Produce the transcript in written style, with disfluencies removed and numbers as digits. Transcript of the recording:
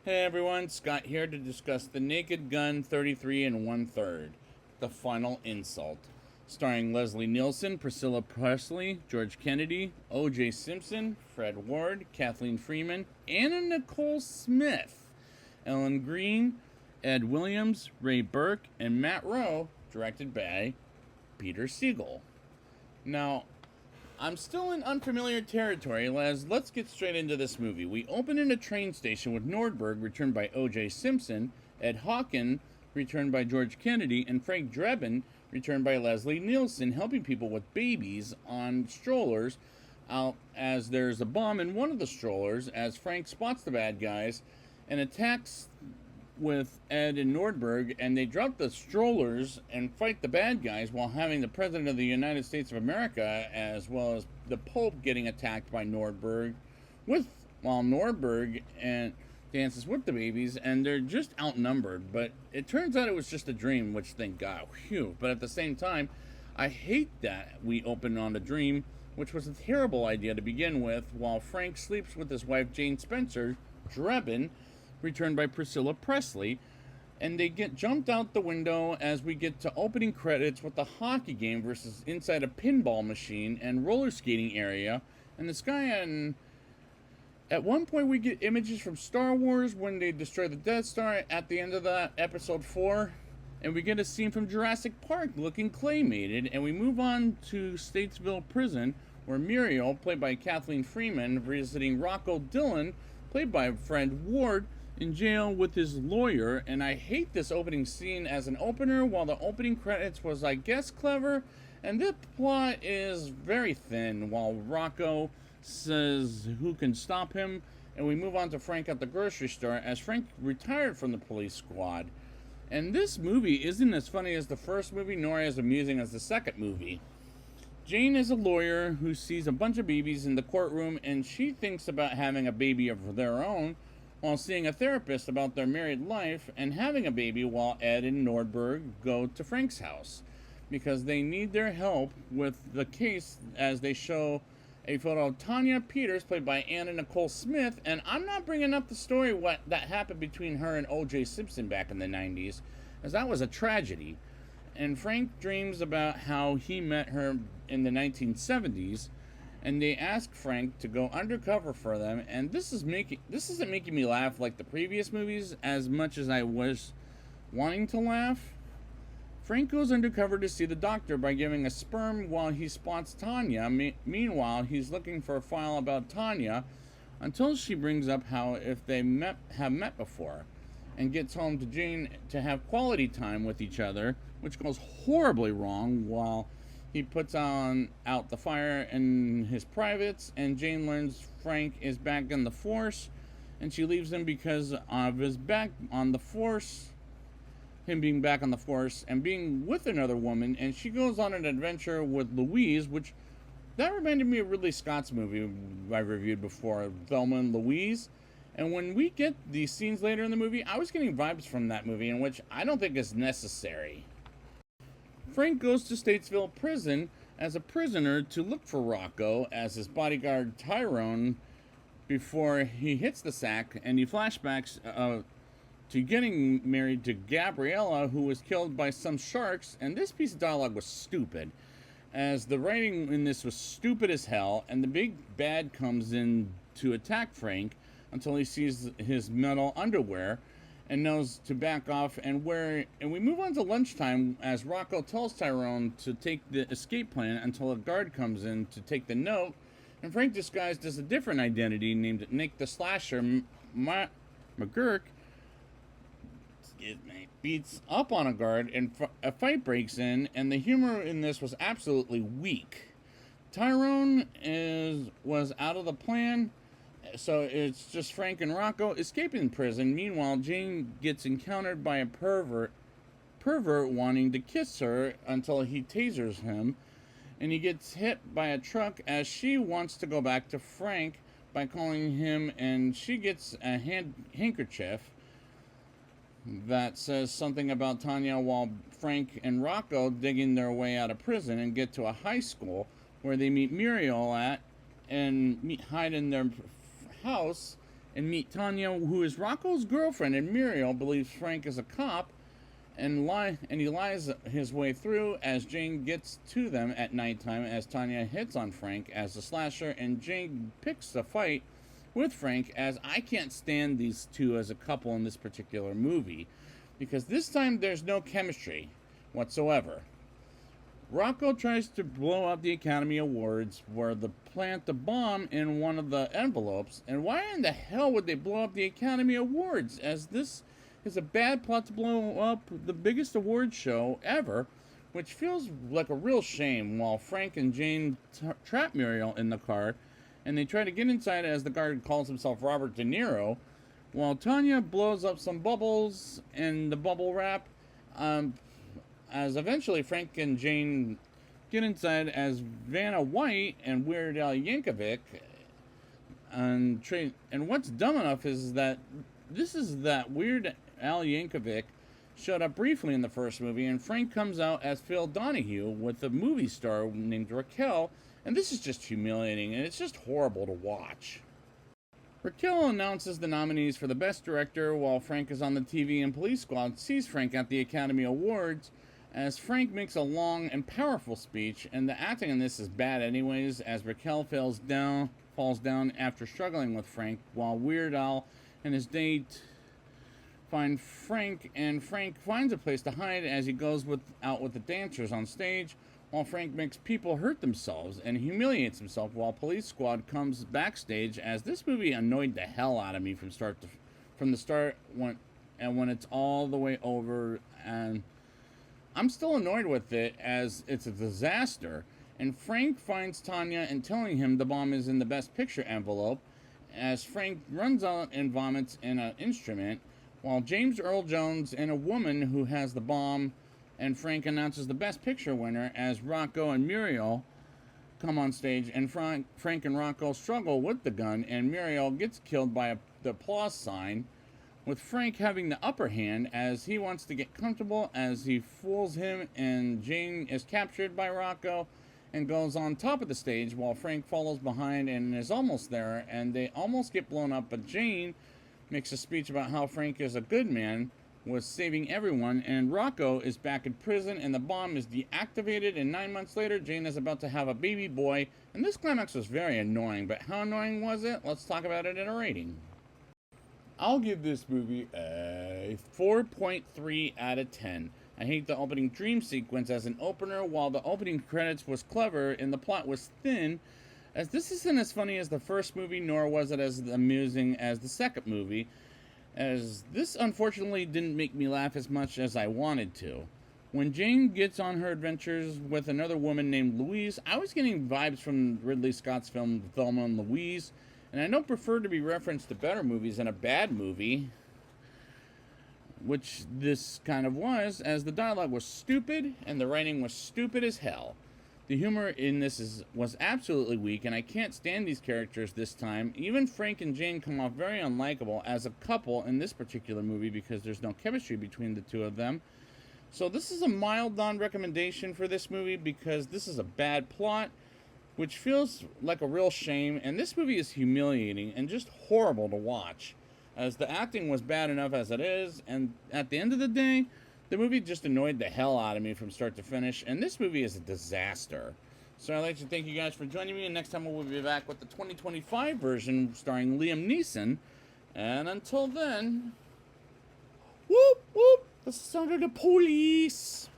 Hey everyone, Scott here to discuss The Naked Gun 33 and 1/3, The Final Insult, starring Leslie Nielsen, Priscilla Presley, George Kennedy, O.J. Simpson, Fred Ward, Kathleen Freeman, Anna Nicole Smith, Ellen Green, Ed Williams, Ray Burke, and Matt Rowe, directed by Peter Siegel. Now, I'm still in unfamiliar territory, Les. Let's get straight into this movie. We open in a train station with Nordberg, returned by O.J. Simpson, Ed Hawken, returned by George Kennedy, and Frank Drebin, returned by Leslie Nielsen, helping people with babies on strollers out as there's a bomb in one of the strollers as Frank spots the bad guys and attacks with Ed and Nordberg, and they drop the strollers and fight the bad guys while having the President of the United States of America as well as the Pope getting attacked by Nordberg while Nordberg and dances with the babies, and they're just outnumbered. But it turns out it was just a dream, which thank God, phew. But at the same time, I hate that we open on a dream, which was a terrible idea to begin with, while Frank sleeps with his wife Jane Spencer, Drebin, returned by Priscilla Presley, and they get jumped out the window as we get to opening credits with the hockey game versus inside a pinball machine and roller skating area and the sky. And at one point we get images from Star Wars when they destroy the Death Star at the end of that episode 4, and we get a scene from Jurassic Park looking claymated, and we move on to Statesville Prison where Muriel, played by Kathleen Freeman, visiting Rocco Dillon, played by Fred Ward, in jail with his lawyer. And I hate this opening scene as an opener, while the opening credits was, I guess, clever, and the plot is very thin while Rocco says who can stop him, and we move on to Frank at the grocery store as Frank retired from the police squad. And this movie isn't as funny as the first movie nor as amusing as the second movie. Jane is a lawyer who sees a bunch of babies in the courtroom, and she thinks about having a baby of their own while seeing a therapist about their married life and having a baby while Ed and Nordberg go to Frank's house because they need their help with the case as they show a photo of Tanya Peters, played by Anna Nicole Smith. And I'm not bringing up the story what that happened between her and O.J. Simpson back in the 90s, as that was a tragedy. And Frank dreams about how he met her in the 1970s, and they ask Frank to go undercover for them. And this isn't making me laugh like the previous movies as much as I was wanting to laugh. Frank goes undercover to see the doctor by giving a sperm while he spots Tanya. Meanwhile, he's looking for a file about Tanya until she brings up how if they have met before, and gets home to Jane to have quality time with each other, which goes horribly wrong while he puts out the fire in his privates, and Jane learns Frank is back in the force, and she leaves him because of his back on the force, him being back on the force and being with another woman. And she goes on an adventure with Louise, which that reminded me of Ridley Scott's movie I reviewed before, Thelma and Louise. And when we get these scenes later in the movie, I was getting vibes from that movie, in which I don't think is necessary. Frank goes to Statesville Prison as a prisoner to look for Rocco as his bodyguard Tyrone before he hits the sack, and he flashbacks to getting married to Gabriella, who was killed by some sharks. And this piece of dialogue was stupid, as the writing in this was stupid as hell, and the big bad comes in to attack Frank until he sees his metal underwear and knows to back off. And we move on to lunchtime as Rocco tells Tyrone to take the escape plan until a guard comes in to take the note, and Frank, disguised as a different identity named Nick the Slasher McGurk, beats up on a guard, and a fight breaks in, and the humor in this was absolutely weak. Tyrone was out of the plan, so it's just Frank and Rocco escaping prison. Meanwhile, Jane gets encountered by a pervert wanting to kiss her until he tasers him, and he gets hit by a truck as she wants to go back to Frank by calling him, and she gets a handkerchief that says something about Tanya, while Frank and Rocco digging their way out of prison and get to a high school where they meet Muriel at and hide in their house and meet Tanya, who is Rocco's girlfriend, and Muriel believes Frank is a cop, and he lies his way through as Jane gets to them at nighttime as Tanya hits on Frank as the slasher, and Jane picks a fight with Frank as I can't stand these two as a couple in this particular movie because this time there's no chemistry whatsoever. Rocco tries to blow up the Academy Awards where they plant the bomb in one of the envelopes, and why in the hell would they blow up the Academy Awards, as this is a bad plot to blow up the biggest award show ever, which feels like a real shame. While Frank and Jane trap Muriel in the car, and they try to get inside as the guard calls himself Robert De Niro, while Tanya blows up some bubbles in the bubble wrap, as eventually Frank and Jane get inside as Vanna White and Weird Al Yankovic, and what's dumb enough is that this is that Weird Al Yankovic showed up briefly in the first movie, and Frank comes out as Phil Donahue with a movie star named Raquel, and this is just humiliating, and it's just horrible to watch. Raquel announces the nominees for the Best Director while Frank is on the TV, and Police Squad sees Frank at the Academy Awards as Frank makes a long and powerful speech, and the acting in this is bad anyways, as Raquel falls down after struggling with Frank, while Weird Al and his date find Frank, and Frank finds a place to hide as he goes out with the dancers on stage, while Frank makes people hurt themselves and humiliates himself while Police Squad comes backstage, as this movie annoyed the hell out of me from the start when it's all the way over, and I'm still annoyed with it as it's a disaster. And Frank finds Tanya and telling him the bomb is in the Best Picture envelope, as Frank runs out and vomits in an instrument, while James Earl Jones and a woman who has the bomb, and Frank announces the Best Picture winner as Rocco and Muriel come on stage, and Frank and Rocco struggle with the gun, and Muriel gets killed by the applause sign, with Frank having the upper hand as he wants to get comfortable as he fools him, and Jane is captured by Rocco and goes on top of the stage while Frank follows behind and is almost there, and they almost get blown up, but Jane makes a speech about how Frank is a good man, was saving everyone, and Rocco is back in prison, and the bomb is deactivated, and 9 months later, Jane is about to have a baby boy, and this climax was very annoying, but how annoying was it? Let's talk about it in a rating. I'll give this movie a 4.3 out of 10. I hate the opening dream sequence as an opener. While the opening credits was clever and the plot was thin, as this isn't as funny as the first movie, nor was it as amusing as the second movie, as this unfortunately didn't make me laugh as much as I wanted to. When Jane gets on her adventures with another woman named Louise, I was getting vibes from Ridley Scott's film Thelma and Louise, and I don't prefer to be referenced to better movies than a bad movie, which this kind of was, as the dialogue was stupid and the writing was stupid as hell. The humor in this was absolutely weak, and I can't stand these characters this time. Even Frank and Jane come off very unlikable as a couple in this particular movie because there's no chemistry between the two of them. So this is a mild non-recommendation for this movie because this is a bad plot, which feels like a real shame, and this movie is humiliating and just horrible to watch, as the acting was bad enough as it is, and at the end of the day, the movie just annoyed the hell out of me from start to finish, and this movie is a disaster. So I'd like to thank you guys for joining me, and next time we'll be back with the 2025 version starring Liam Neeson, and until then, whoop whoop, the sound of the police.